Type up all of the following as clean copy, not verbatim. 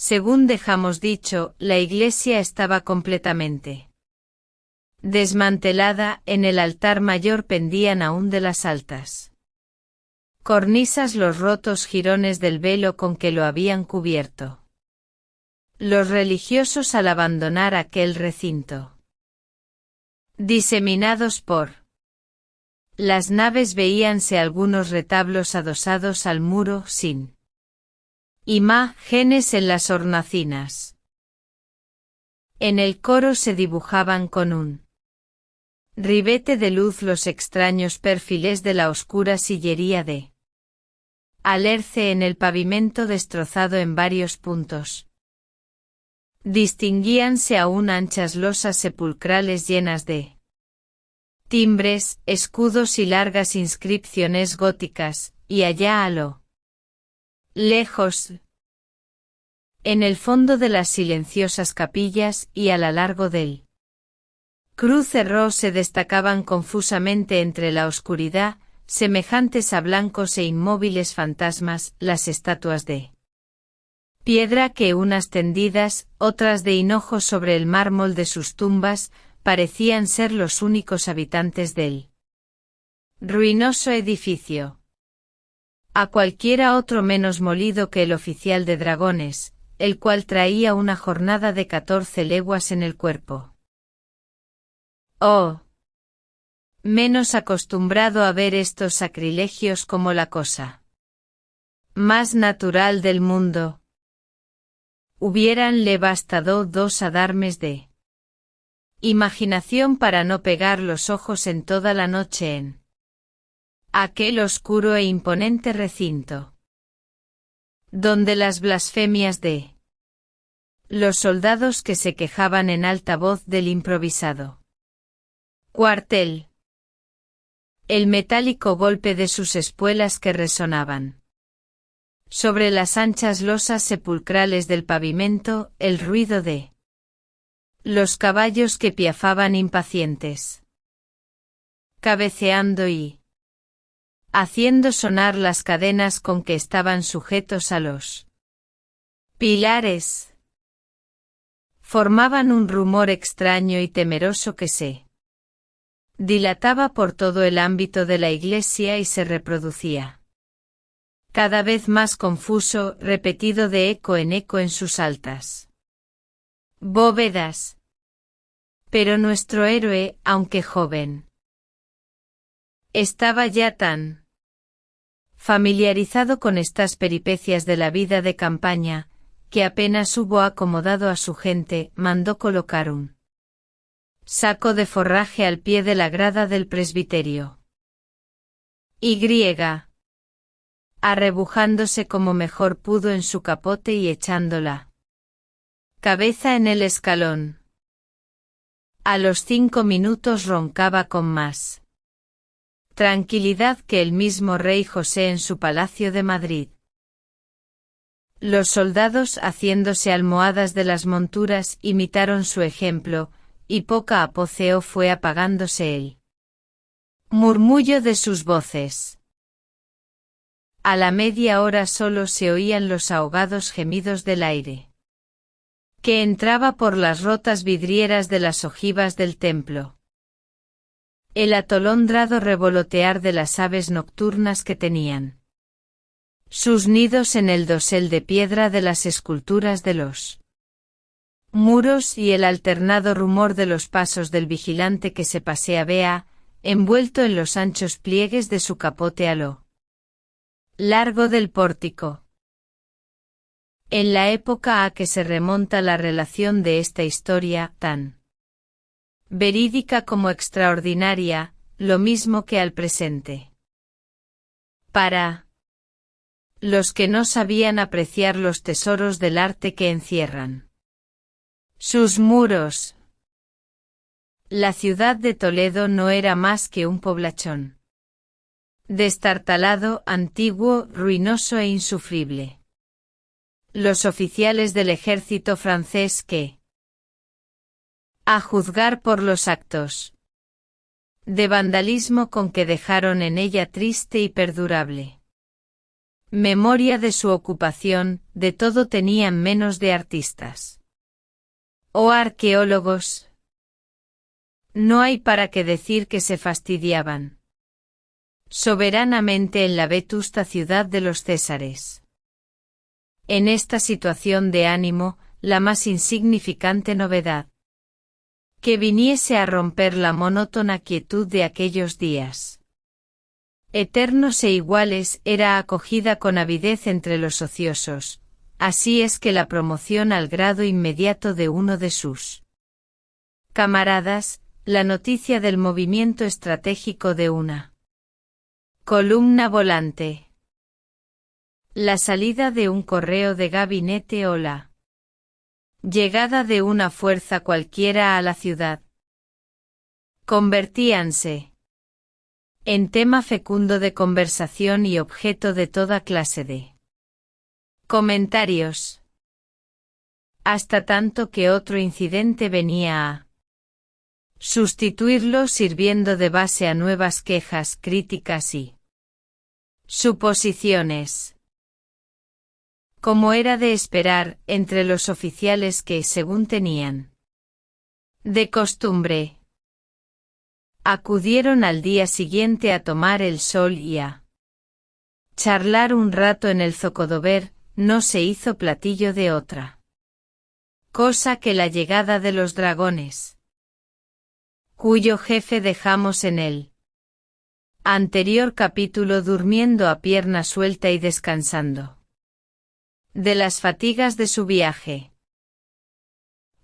Según dejamos dicho, la iglesia estaba completamente desmantelada. En el altar mayor pendían aún de las altas cornisas los rotos jirones del velo con que lo habían cubierto. Los religiosos, al abandonar aquel recinto, diseminados por las naves, veíanse algunos retablos adosados al muro sin imágenes en las hornacinas. En el coro se dibujaban con un ribete de luz los extraños perfiles de la oscura sillería de alerce en el pavimento destrozado en varios puntos. Distinguíanse aún anchas losas sepulcrales llenas de timbres, escudos y largas inscripciones góticas, y allá a lo lejos, en el fondo de las silenciosas capillas y a lo largo del crucero se destacaban confusamente entre la oscuridad, semejantes a blancos e inmóviles fantasmas, las estatuas de piedra que, unas tendidas, otras de hinojo sobre el mármol de sus tumbas, parecían ser los únicos habitantes del ruinoso edificio. A cualquiera otro menos molido que el oficial de dragones, el cual traía una jornada de 14 leguas en el cuerpo. Oh, menos acostumbrado a ver estos sacrilegios como la cosa más natural del mundo. Hubiéranle bastado 2 adarmes de imaginación para no pegar los ojos en toda la noche en aquel oscuro e imponente recinto, donde las blasfemias de los soldados que se quejaban en alta voz del improvisado cuartel, el metálico golpe de sus espuelas que resonaban sobre las anchas losas sepulcrales del pavimento, el ruido de los caballos que piafaban impacientes, cabeceando y haciendo sonar las cadenas con que estaban sujetos a los pilares, formaban un rumor extraño y temeroso que se dilataba por todo el ámbito de la iglesia y se reproducía cada vez más confuso, repetido de eco en sus altas bóvedas. Pero nuestro héroe, aunque joven, estaba ya tan familiarizado con estas peripecias de la vida de campaña, que apenas hubo acomodado a su gente, mandó colocar un saco de forraje al pie de la grada del presbiterio. Arrebujándose como mejor pudo en su capote y echando la cabeza en el escalón. A los 5 minutos roncaba con más tranquilidad que el mismo rey José en su palacio de Madrid. Los soldados, haciéndose almohadas de las monturas, imitaron su ejemplo, y poco a poco fue apagándose el murmullo de sus voces. A la media hora solo se oían los ahogados gemidos del aire que entraba por las rotas vidrieras de las ojivas del templo. El atolondrado revolotear de las aves nocturnas que tenían sus nidos en el dosel de piedra de las esculturas de los muros y el alternado rumor de los pasos del vigilante que se paseaba, envuelto en los anchos pliegues de su capote a lo largo del pórtico. En la época a que se remonta la relación de esta historia, tan verídica como extraordinaria, lo mismo que al presente. Para los que no sabían apreciar los tesoros del arte que encierran sus muros, la ciudad de Toledo no era más que un poblachón destartalado, antiguo, ruinoso e insufrible. Los oficiales del ejército francés que, a juzgar por los actos de vandalismo con que dejaron en ella triste y perdurable Memoria de su ocupación, de todo tenían menos de artistas. O arqueólogos. No hay para qué decir que se fastidiaban soberanamente en la vetusta ciudad de los Césares. En esta situación de ánimo, la más insignificante novedad que viniese a romper la monótona quietud de aquellos días eternos e iguales era acogida con avidez entre los ociosos, así es que la promoción al grado inmediato de uno de sus camaradas, la noticia del movimiento estratégico de una columna volante, la salida de un correo de gabinete o la llegada de una fuerza cualquiera a la ciudad, convertíanse en tema fecundo de conversación y objeto de toda clase de comentarios, hasta tanto que otro incidente venía a sustituirlo sirviendo de base a nuevas quejas, críticas y suposiciones. Como era de esperar, entre los oficiales que, según tenían de costumbre, acudieron al día siguiente a tomar el sol y a charlar un rato en el zocodover, no se hizo platillo de otra cosa que la llegada de los dragones, cuyo jefe dejamos en el anterior capítulo durmiendo a pierna suelta y descansando de las fatigas de su viaje.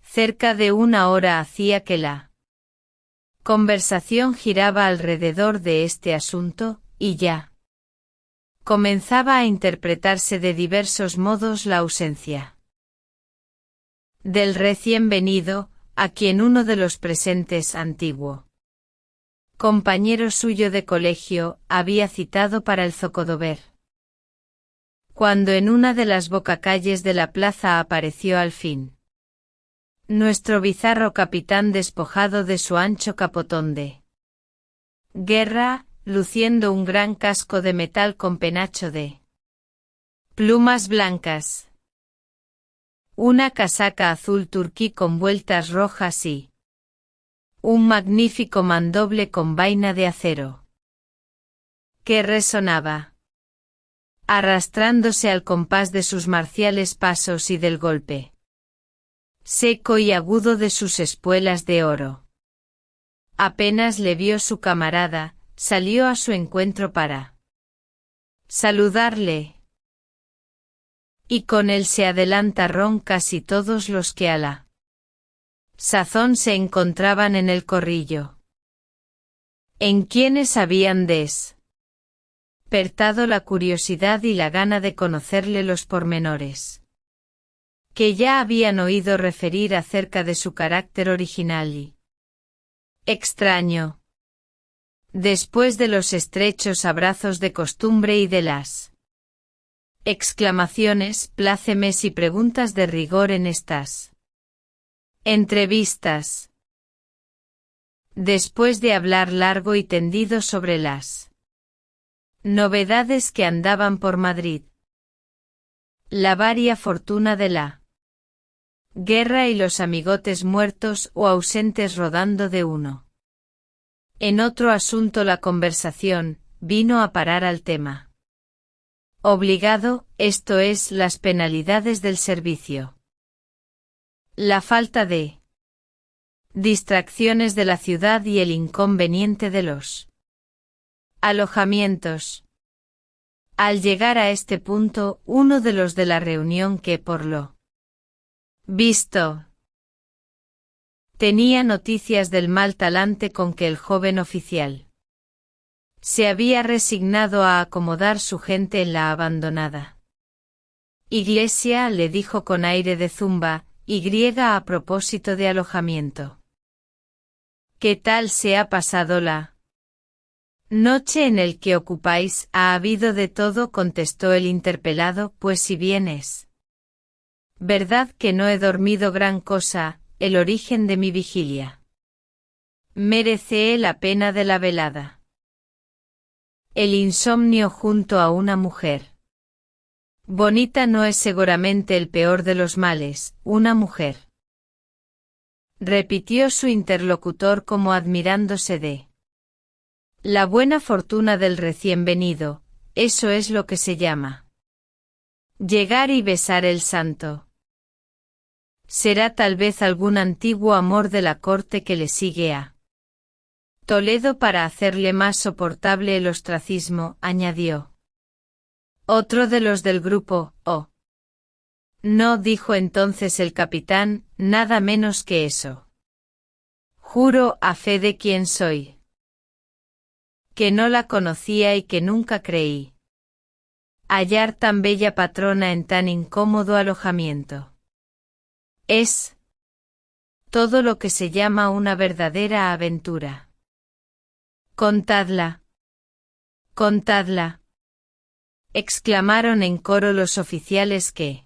Cerca de una hora hacía que la conversación giraba alrededor de este asunto, y ya comenzaba a interpretarse de diversos modos la ausencia del recién venido, a quien uno de los presentes, antiguo compañero suyo de colegio, había citado para el zocodover. Cuando en una de las bocacalles de la plaza apareció al fin nuestro bizarro capitán despojado de su ancho capotón de guerra, luciendo un gran casco de metal con penacho de plumas blancas, una casaca azul turquí con vueltas rojas y un magnífico mandoble con vaina de acero, que resonaba, arrastrándose al compás de sus marciales pasos y del golpe seco y agudo de sus espuelas de oro. Apenas le vio su camarada, salió a su encuentro para saludarle. Y con él se adelantaron casi todos los que a la sazón se encontraban en el corrillo, en quienes habían despertado la curiosidad y la gana de conocerle los pormenores que ya habían oído referir acerca de su carácter original y extraño. Después de los estrechos abrazos de costumbre y de las exclamaciones, plácemes y preguntas de rigor en estas entrevistas, después de hablar largo y tendido sobre las novedades que andaban por Madrid, la varia fortuna de la guerra y los amigotes muertos o ausentes rodando de uno en otro asunto, la conversación vino a parar al tema obligado, esto es, las penalidades del servicio, la falta de distracciones de la ciudad y el inconveniente de los alojamientos. Al llegar a este punto, uno de los de la reunión que por lo visto tenía noticias del mal talante con que el joven oficial se había resignado a acomodar su gente en la abandonada iglesia, le dijo con aire de zumba, y griega a propósito de alojamiento. ¿Qué tal se ha pasado la noche en el que ocupáis? Ha habido de todo, contestó el interpelado, pues si bien es verdad que no he dormido gran cosa, el origen de mi vigilia merece la pena de la velada. El insomnio junto a una mujer Bonita no es seguramente el peor de los males, una mujer. Repitió su interlocutor como admirándose de la buena fortuna del recién venido, eso es lo que se llama llegar y besar el santo. Será tal vez algún antiguo amor de la corte que le sigue a Toledo para hacerle más soportable el ostracismo, añadió. Otro de los del grupo, oh. No, dijo entonces el capitán, nada menos que eso. Juro a fe de quien soy, que no la conocía y que nunca creí hallar tan bella patrona en tan incómodo alojamiento. Es todo lo que se llama una verdadera aventura. Contadla. Contadla. Exclamaron en coro los oficiales que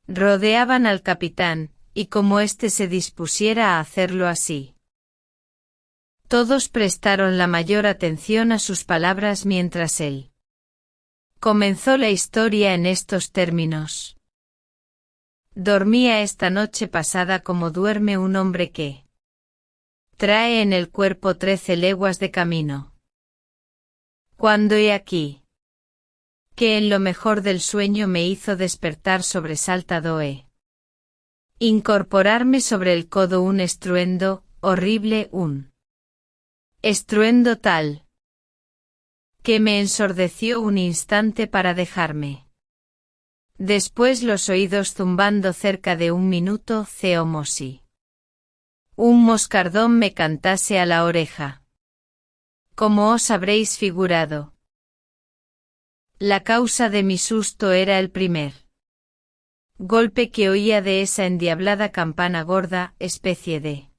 rodeaban al capitán, y como éste se dispusiera a hacerlo así. Todos prestaron la mayor atención a sus palabras mientras él comenzó la historia en estos términos. Dormía esta noche pasada como duerme un hombre que trae en el cuerpo 13 leguas de camino. Cuando he aquí que en lo mejor del sueño me hizo despertar sobresaltado incorporarme sobre el codo un estruendo, horrible un estruendo tal que me ensordeció un instante para dejarme después los oídos zumbando cerca de un minuto como si un moscardón me cantase a la oreja. Como os habréis figurado, la causa de mi susto era el primer golpe que oía de esa endiablada campana gorda, especie de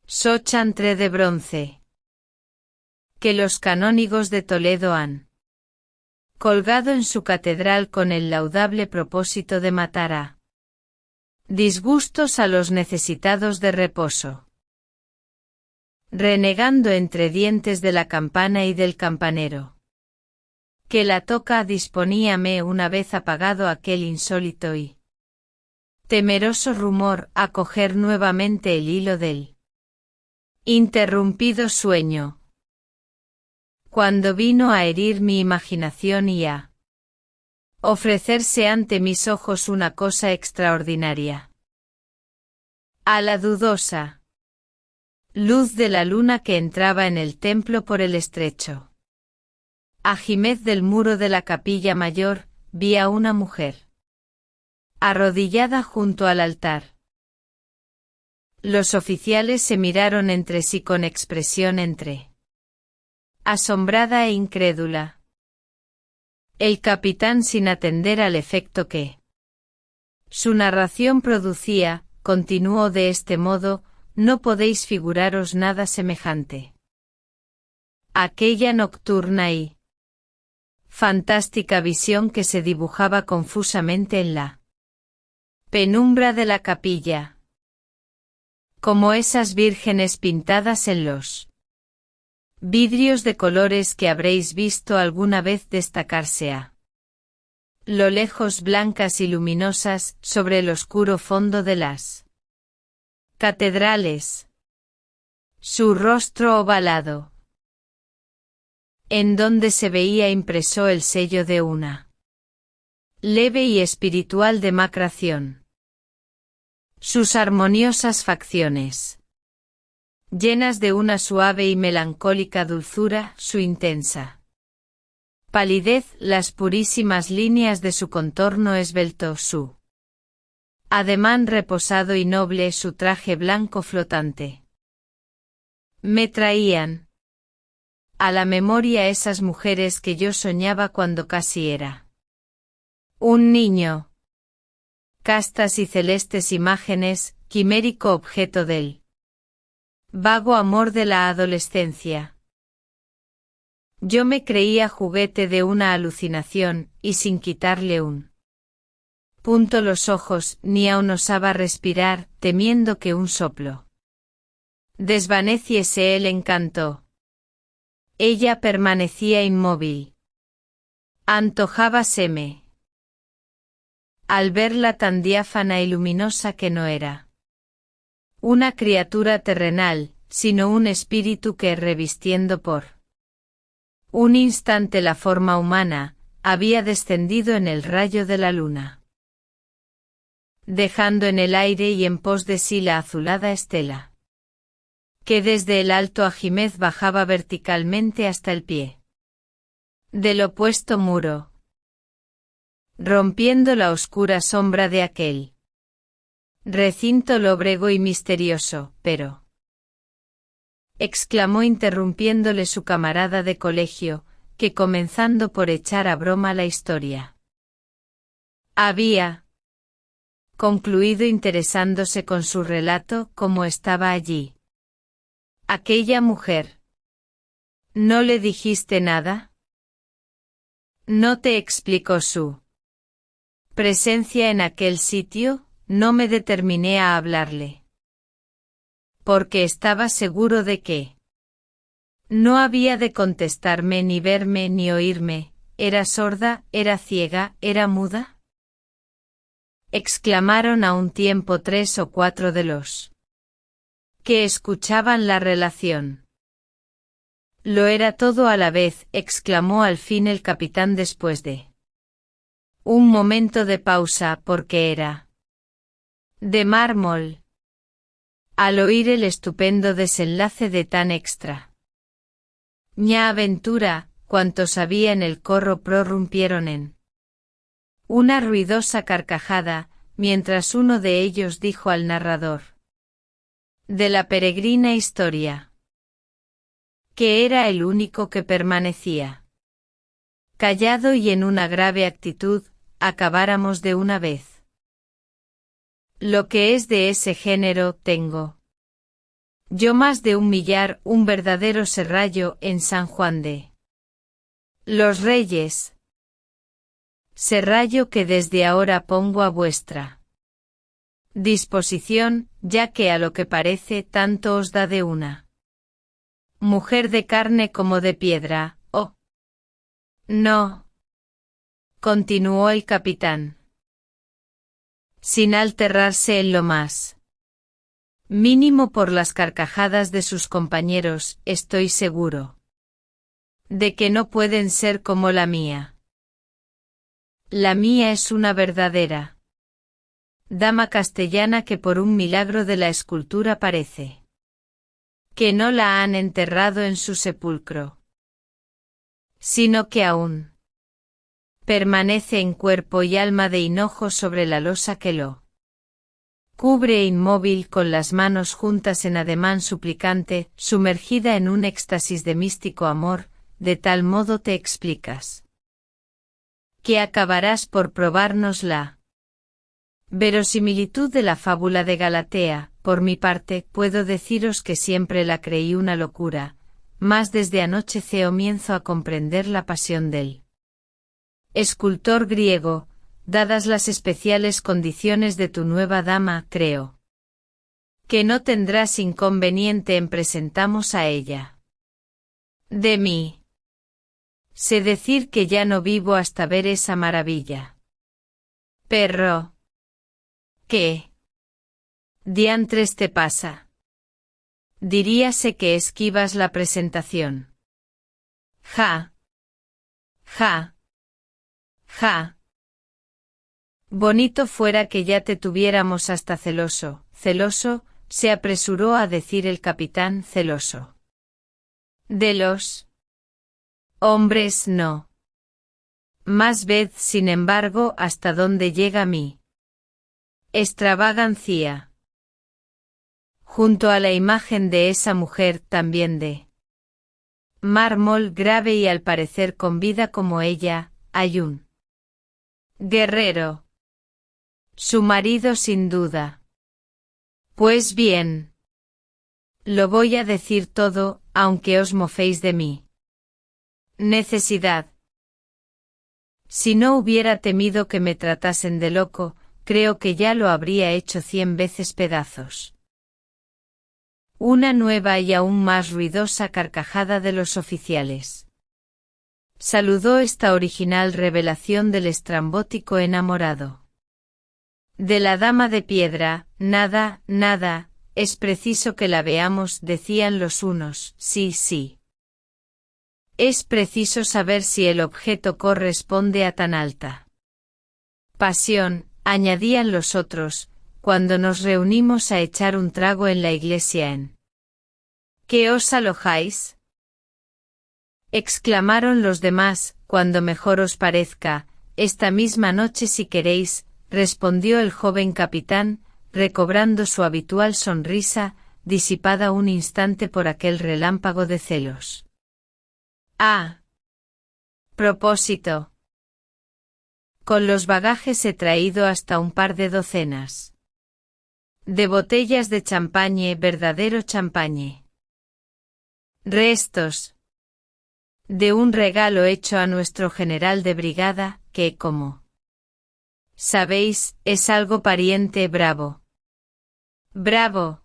sochantre de bronce, que los canónigos de Toledo han colgado en su catedral con el laudable propósito de matar a disgustos a los necesitados de reposo. Renegando entre dientes de la campana y del campanero que la toca disponíame una vez apagado aquel insólito y temeroso rumor a coger nuevamente el hilo del interrumpido sueño, cuando vino a herir mi imaginación y a ofrecerse ante mis ojos una cosa extraordinaria. A la dudosa luz de la luna que entraba en el templo por el estrecho ajimez del muro de la capilla mayor, vi a una mujer arrodillada junto al altar. Los oficiales se miraron entre sí con expresión entre asombrada e incrédula. El capitán, sin atender al efecto que su narración producía, continuó de este modo: no podéis figuraros nada semejante. Aquella nocturna y fantástica visión que se dibujaba confusamente en la penumbra de la capilla, como esas vírgenes pintadas en los vidrios de colores que habréis visto alguna vez destacarse a lo lejos, blancas y luminosas, sobre el oscuro fondo de las catedrales. Su rostro ovalado, en donde se veía impreso el sello de una leve y espiritual demacración. Sus armoniosas facciones, llenas de una suave y melancólica dulzura, su intensa palidez, las purísimas líneas de su contorno esbelto, su ademán reposado y noble, su traje blanco flotante, me traían a la memoria esas mujeres que yo soñaba cuando casi era un niño. Castas y celestes imágenes, quimérico objeto del vago amor de la adolescencia. Yo me creía juguete de una alucinación, y sin quitarle un punto los ojos, ni aun osaba respirar, temiendo que un soplo desvaneciese el encanto. Ella permanecía inmóvil. Antojábaseme al verla tan diáfana y luminosa que no era una criatura terrenal, sino un espíritu que, revistiendo por un instante la forma humana, había descendido en el rayo de la luna, dejando en el aire y en pos de sí la azulada estela, que desde el alto Ajimez bajaba verticalmente hasta el pie del opuesto muro, rompiendo la oscura sombra de aquel recinto lóbrego y misterioso, pero exclamó interrumpiéndole su camarada de colegio, que comenzando por echar a broma la historia había concluido interesándose con su relato como estaba allí aquella mujer. ¿No le dijiste nada? ¿No te explicó su presencia en aquel sitio? No me determiné a hablarle, porque estaba seguro de que no había de contestarme ni verme ni oírme. ¿Era sorda, era ciega, era muda?, exclamaron a un tiempo 3 o 4 de los que escuchaban la relación. Lo era todo a la vez, exclamó al fin el capitán después de un momento de pausa, porque era de mármol. Al oír el estupendo desenlace de tan extra ña aventura, cuantos había en el corro prorrumpieron en una ruidosa carcajada, mientras uno de ellos dijo al narrador de la peregrina historia, que era el único que permanecía callado y en una grave actitud: acabáramos de una vez. Lo que es de ese género, tengo yo más de 1 millar, un verdadero serrallo en San Juan de los Reyes. Serrallo que desde ahora pongo a vuestra disposición, ya que a lo que parece tanto os da de una mujer de carne como de piedra. Oh, no, continuó el capitán, sin alterarse en lo más mínimo por las carcajadas de sus compañeros. Estoy seguro de que no pueden ser como la mía. La mía es una verdadera dama castellana que por un milagro de la escultura parece que no la han enterrado en su sepulcro, sino que aún permanece en cuerpo y alma de hinojo sobre la losa que lo cubre inmóvil, con las manos juntas en ademán suplicante, sumergida en un éxtasis de místico amor. De tal modo te explicas que acabarás por probarnos la verosimilitud de la fábula de Galatea. Por mi parte, puedo deciros que siempre la creí una locura, mas desde anoche comienzo a comprender la pasión del escultor griego. Dadas las especiales condiciones de tu nueva dama, creo que no tendrás inconveniente en presentamos a ella. De mí sé decir que ya no vivo hasta ver esa maravilla. Perro, ¿qué diantres te pasa? Diríase que esquivas la presentación. Ja, ja, ja. Bonito fuera que ya te tuviéramos hasta celoso. Celoso, se apresuró a decir el capitán. Celoso de los hombres no. Más ved, sin embargo, hasta dónde llega mi extravagancia. Junto a la imagen de esa mujer, también de mármol, grave y al parecer con vida como ella, hay un guerrero. Su marido, sin duda. Pues bien, lo voy a decir todo, aunque os moféis de mí. Necesidad. Si no hubiera temido que me tratasen de loco, creo que ya lo habría hecho 100 veces pedazos. Una nueva y aún más ruidosa carcajada de los oficiales saludó esta original revelación del estrambótico enamorado. De la dama de piedra, nada, nada, es preciso que la veamos, decían los unos, sí, sí. Es preciso saber si el objeto corresponde a tan alta pasión, añadían los otros, cuando nos reunimos a echar un trago en la iglesia en ¿qué os alojáis? Exclamaron los demás, cuando mejor os parezca, esta misma noche si queréis, respondió el joven capitán, recobrando su habitual sonrisa, disipada un instante por aquel relámpago de celos. Ah. Propósito. Con los bagajes he traído hasta un par de docenas de botellas de champañe, verdadero champañe. Restos de un regalo hecho a nuestro general de brigada, que, como sabéis, es algo pariente. Bravo. Bravo.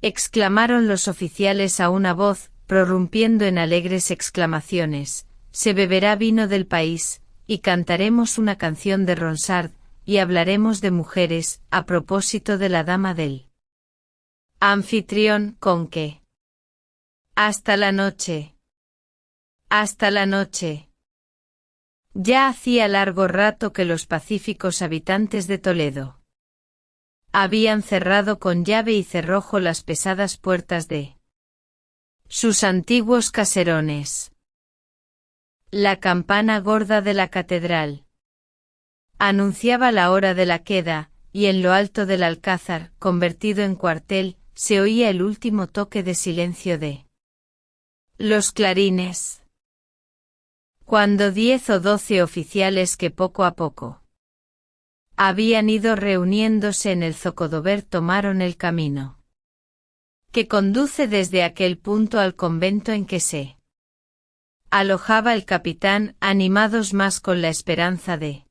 Exclamaron los oficiales a una voz, prorrumpiendo en alegres exclamaciones. Se beberá vino del país, y cantaremos una canción de Ronsard, y hablaremos de mujeres, a propósito de la dama del anfitrión, con que hasta la noche. Hasta la noche. Ya hacía largo rato que los pacíficos habitantes de Toledo habían cerrado con llave y cerrojo las pesadas puertas de sus antiguos caserones. La campana gorda de la catedral anunciaba la hora de la queda, y en lo alto del alcázar, convertido en cuartel, se oía el último toque de silencio de los clarines. Cuando 10 o 12 oficiales que poco a poco habían ido reuniéndose en el zocodover tomaron el camino que conduce desde aquel punto al convento en que se alojaba el capitán, animados más con la esperanza de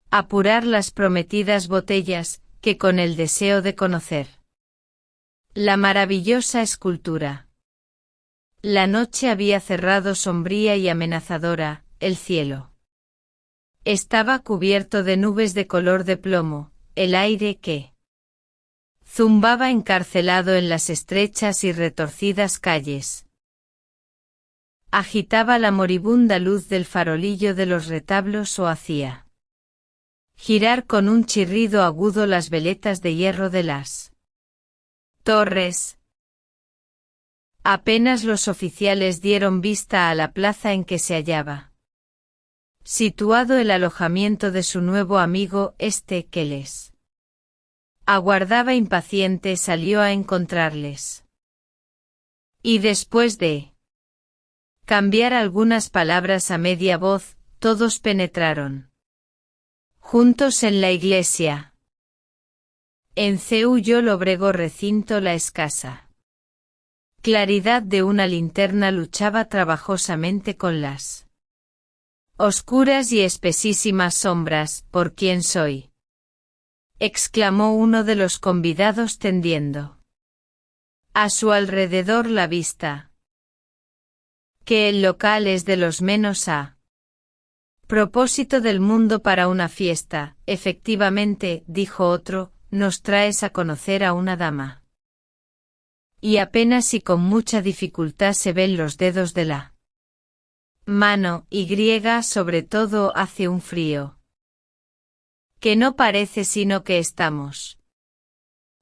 apurar las prometidas botellas, que con el deseo de conocer la maravillosa escultura. La noche había cerrado sombría y amenazadora, el cielo estaba cubierto de nubes de color de plomo, el aire que zumbaba encarcelado en las estrechas y retorcidas calles agitaba la moribunda luz del farolillo de los retablos o hacía girar con un chirrido agudo las veletas de hierro de las torres. Apenas los oficiales dieron vista a la plaza en que se hallaba situado el alojamiento de su nuevo amigo, que les aguardaba impaciente, salió a encontrarles. Y después de cambiar algunas palabras a media voz, todos penetraron juntos en la iglesia. En Ceúllo Lóbrego recinto la escasa claridad de una linterna luchaba trabajosamente con las oscuras y espesísimas sombras. ¿Por quién soy?, exclamó uno de los convidados tendiendo a su alrededor la vista. Que el local es de los menos a propósito del mundo para una fiesta. Efectivamente, dijo otro, nos traes a conocer a una dama. Y apenas y con mucha dificultad se ven los dedos de la mano, y sobre todo hace un frío que no parece sino que estamos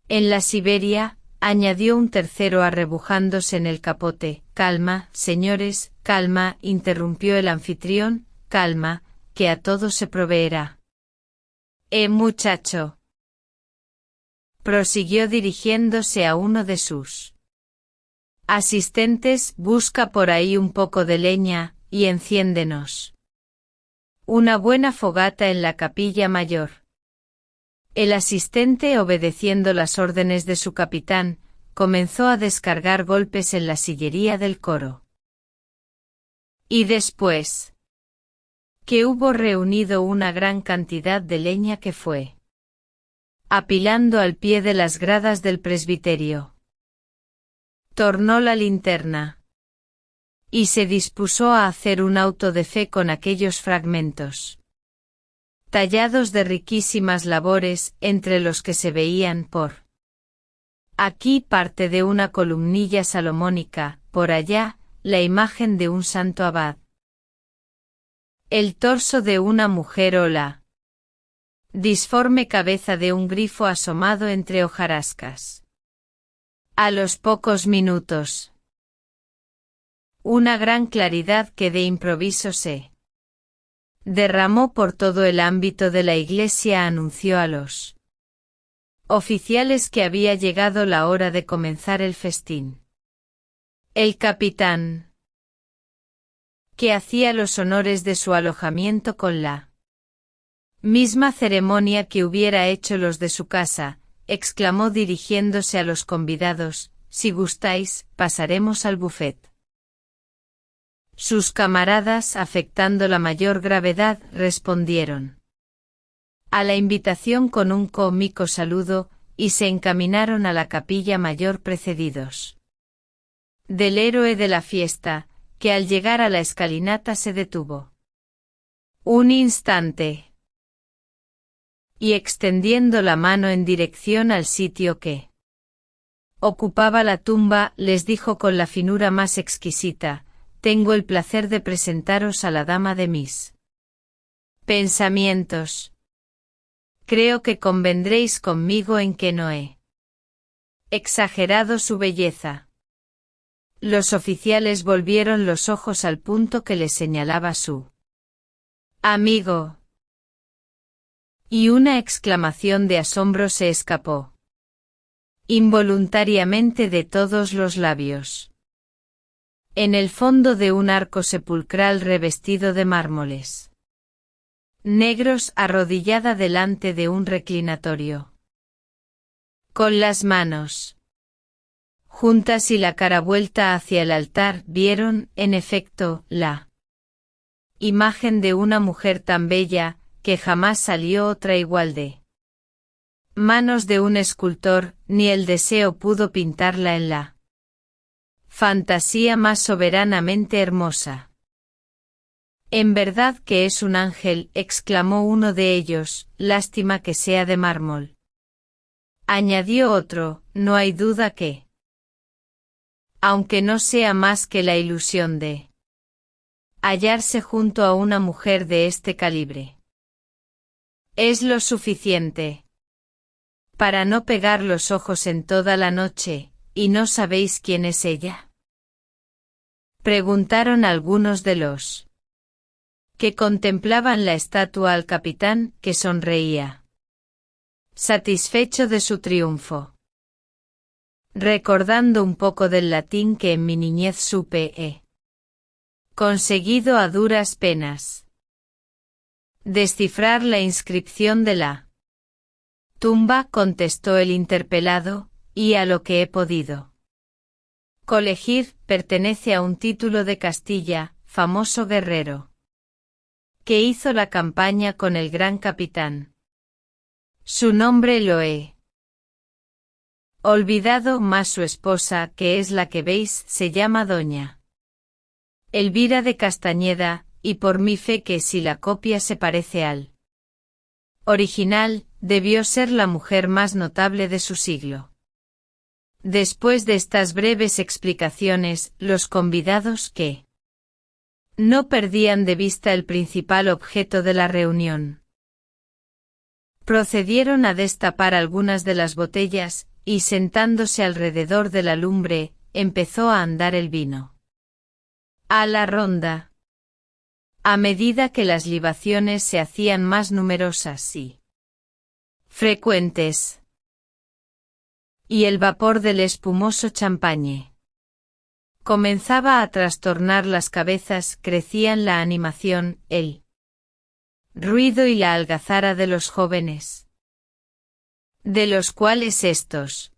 en la Siberia, añadió un tercero arrebujándose en el capote. Calma, señores, calma, interrumpió el anfitrión, calma, que a todo se proveerá. Muchacho, prosiguió dirigiéndose a uno de sus asistentes, busca por ahí un poco de leña, y enciéndenos una buena fogata en la capilla mayor. El asistente, obedeciendo las órdenes de su capitán, comenzó a descargar golpes en la sillería del coro. Y después que hubo reunido una gran cantidad de leña que fue apilando al pie de las gradas del presbiterio, tornó la linterna y se dispuso a hacer un auto de fe con aquellos fragmentos tallados de riquísimas labores, entre los que se veían por aquí parte de una columnilla salomónica, por allá, la imagen de un santo abad. El torso de una mujer o la disforme cabeza de un grifo asomado entre hojarascas. A los pocos minutos, una gran claridad que de improviso se derramó por todo el ámbito de la iglesia anunció a los oficiales que había llegado la hora de comenzar el festín. El capitán, que hacía los honores de su alojamiento con la misma ceremonia que hubiera hecho los de su casa, exclamó dirigiéndose a los convidados: si gustáis, pasaremos al buffet. Sus camaradas, afectando la mayor gravedad, respondieron a la invitación con un cómico saludo, y se encaminaron a la capilla mayor precedidos del héroe de la fiesta, que al llegar a la escalinata se detuvo un instante, y extendiendo la mano en dirección al sitio que ocupaba la tumba, les dijo con la finura más exquisita: tengo el placer de presentaros a la dama de mis pensamientos. Creo que convendréis conmigo en que no he exagerado su belleza. Los oficiales volvieron los ojos al punto que les señalaba su amigo, y una exclamación de asombro se escapó involuntariamente de todos los labios. En el fondo de un arco sepulcral revestido de mármoles negros, arrodillada delante de un reclinatorio, con las manos juntas y la cara vuelta hacia el altar, vieron, en efecto, la imagen de una mujer tan bella, que jamás salió otra igual de manos de un escultor, ni el deseo pudo pintarla en la fantasía más soberanamente hermosa. En verdad que es un ángel, exclamó uno de ellos, lástima que sea de mármol. Añadió otro, no hay duda que, aunque no sea más que la ilusión de hallarse junto a una mujer de este calibre, es lo suficiente para no pegar los ojos en toda la noche. ¿Y no sabéis quién es ella?, preguntaron algunos de los que contemplaban la estatua al capitán, que sonreía satisfecho de su triunfo. Recordando un poco del latín que en mi niñez supe, he conseguido a duras penas descifrar la inscripción de la tumba, contestó el interpelado, y a lo que he podido colegir, pertenece a un título de Castilla, famoso guerrero que hizo la campaña con el gran capitán. Su nombre lo he olvidado, mas su esposa, que es la que veis, se llama doña Elvira de Castañeda, y por mi fe que si la copia se parece al original, debió ser la mujer más notable de su siglo. Después de estas breves explicaciones, los convidados, que no perdían de vista el principal objeto de la reunión, procedieron a destapar algunas de las botellas, y sentándose alrededor de la lumbre, empezó a andar el vino a la ronda. A medida que las libaciones se hacían más numerosas y frecuentes, y el vapor del espumoso champagne comenzaba a trastornar las cabezas, crecían la animación, el ruido y la algazara de los jóvenes, de los cuales estos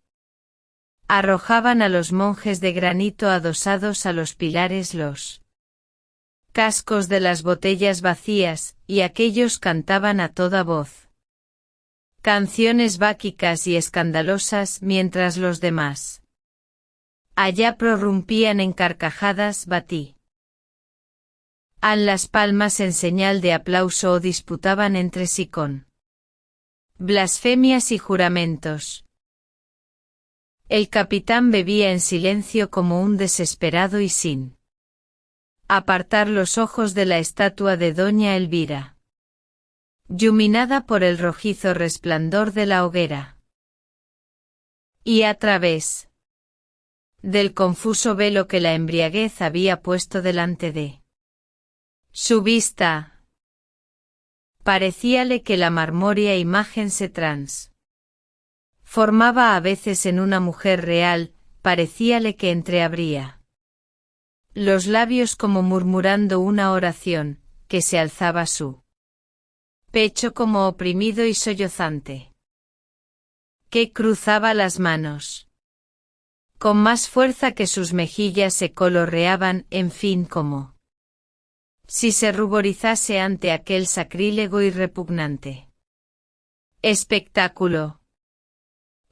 arrojaban a los monjes de granito adosados a los pilares los cascos de las botellas vacías, y aquellos cantaban a toda voz canciones báquicas y escandalosas, mientras los demás allá prorrumpían en carcajadas. Batí Han las palmas en señal de aplauso o disputaban entre sí con blasfemias y juramentos. El capitán bebía en silencio como un desesperado y sin apartar los ojos de la estatua de doña Elvira, iluminada por el rojizo resplandor de la hoguera. Y a través del confuso velo que la embriaguez había puesto delante de su vista, parecíale que la marmórea imagen se transformaba a veces en una mujer real, parecíale que entreabría los labios como murmurando una oración, que se alzaba su pecho como oprimido y sollozante, que cruzaba las manos con más fuerza que sus mejillas se coloreaban, en fin, como si se ruborizase ante aquel sacrílego y repugnante espectáculo.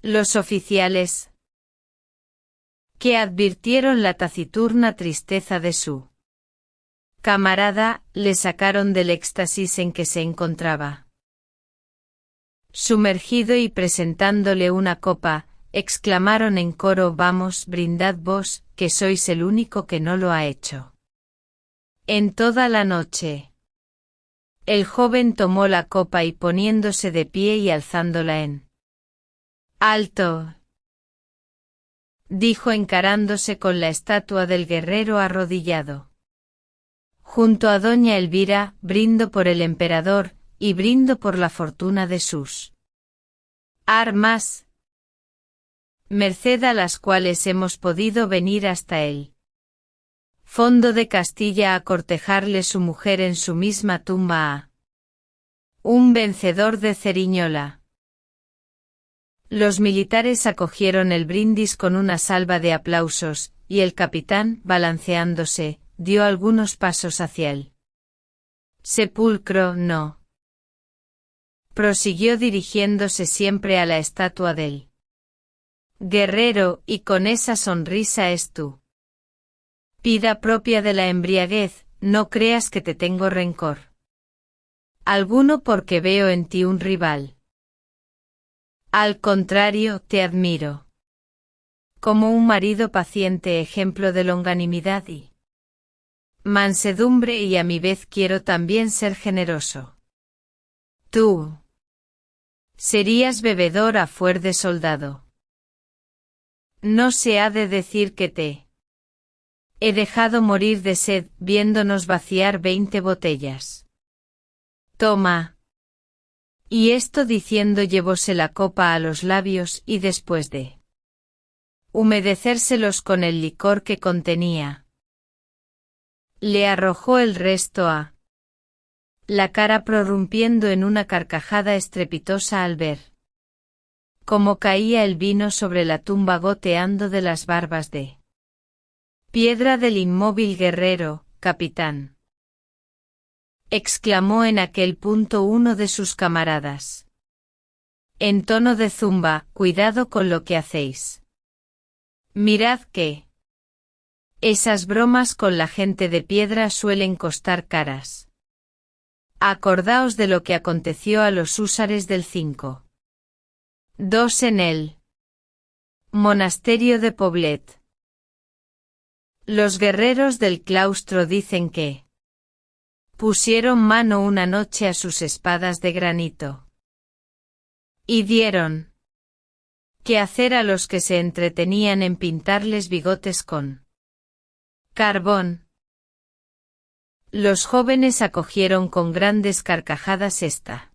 Los oficiales, que advirtieron la taciturna tristeza de su camarada, le sacaron del éxtasis en que se encontraba sumergido y presentándole una copa, exclamaron en coro: vamos, brindad vos, que sois el único que no lo ha hecho en toda la noche. El joven tomó la copa y poniéndose de pie y alzándola en alto, dijo encarándose con la estatua del guerrero arrodillado junto a doña Elvira: brindo por el emperador, y brindo por la fortuna de sus armas, merced a las cuales hemos podido venir hasta él fondo de Castilla a cortejarle su mujer en su misma tumba a un vencedor de Ceriñola. Los militares acogieron el brindis con una salva de aplausos, y el capitán, balanceándose, dio algunos pasos hacia el sepulcro. No. Prosiguió dirigiéndose siempre a la estatua del guerrero, y con esa sonrisa es tu vida propia de la embriaguez, no creas que te tengo rencor alguno porque veo en ti un rival. Al contrario, te admiro como un marido paciente, ejemplo de longanimidad y mansedumbre, y a mi vez quiero también ser generoso. Tú serías bebedor a fuer de soldado. No se ha de decir que te he dejado morir de sed, viéndonos vaciar 20 botellas. Toma. Y esto diciendo llevóse la copa a los labios y después de humedecérselos con el licor que contenía, le arrojó el resto a la cara, prorrumpiendo en una carcajada estrepitosa al ver cómo caía el vino sobre la tumba goteando de las barbas de piedra del inmóvil guerrero. Capitán, exclamó en aquel punto uno de sus camaradas, en tono de zumba: cuidado con lo que hacéis. Mirad que esas bromas con la gente de piedra suelen costar caras. Acordaos de lo que aconteció a los húsares del 5-2 en el monasterio de Poblet. Los guerreros del claustro dicen que pusieron mano una noche a sus espadas de granito y dieron que hacer a los que se entretenían en pintarles bigotes con carbón. Los jóvenes acogieron con grandes carcajadas esta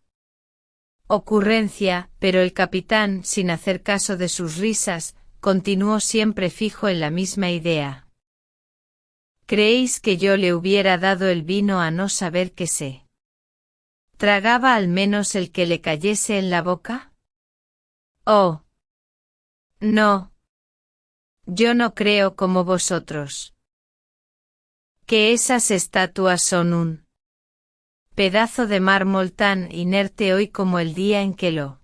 ocurrencia, pero el capitán, sin hacer caso de sus risas, continuó siempre fijo en la misma idea. ¿Creéis que yo le hubiera dado el vino a no saber que se tragaba al menos el que le cayese en la boca? Oh. No. Yo no creo como vosotros que esas estatuas son un pedazo de mármol tan inerte hoy como el día en que lo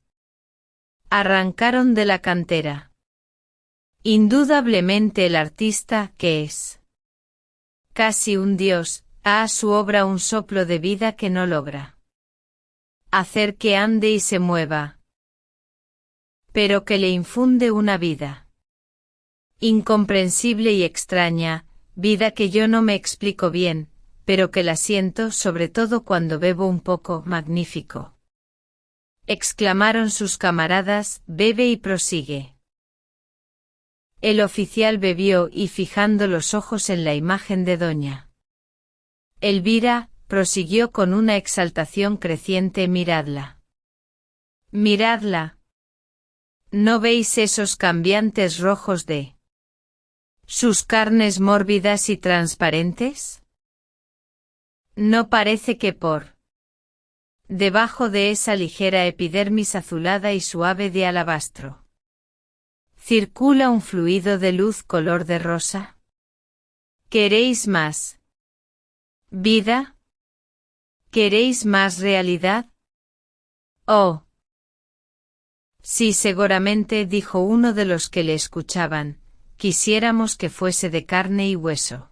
arrancaron de la cantera. Indudablemente el artista, que es casi un dios, a su obra un soplo de vida que no logra hacer que ande y se mueva, pero que le infunde una vida incomprensible y extraña, vida que yo no me explico bien, pero que la siento sobre todo cuando bebo un poco. Magnífico. Exclamaron sus camaradas, bebe y prosigue. El oficial bebió y fijando los ojos en la imagen de doña Elvira, prosiguió con una exaltación creciente: miradla. Miradla. ¿No veis esos cambiantes rojos de sus carnes mórbidas y transparentes? ¿No parece que por debajo de esa ligera epidermis azulada y suave de alabastro circula un fluido de luz color de rosa? ¿Queréis más vida? ¿Queréis más realidad? Oh. Sí, seguramente, dijo uno de los que le escuchaban, quisiéramos que fuese de carne y hueso.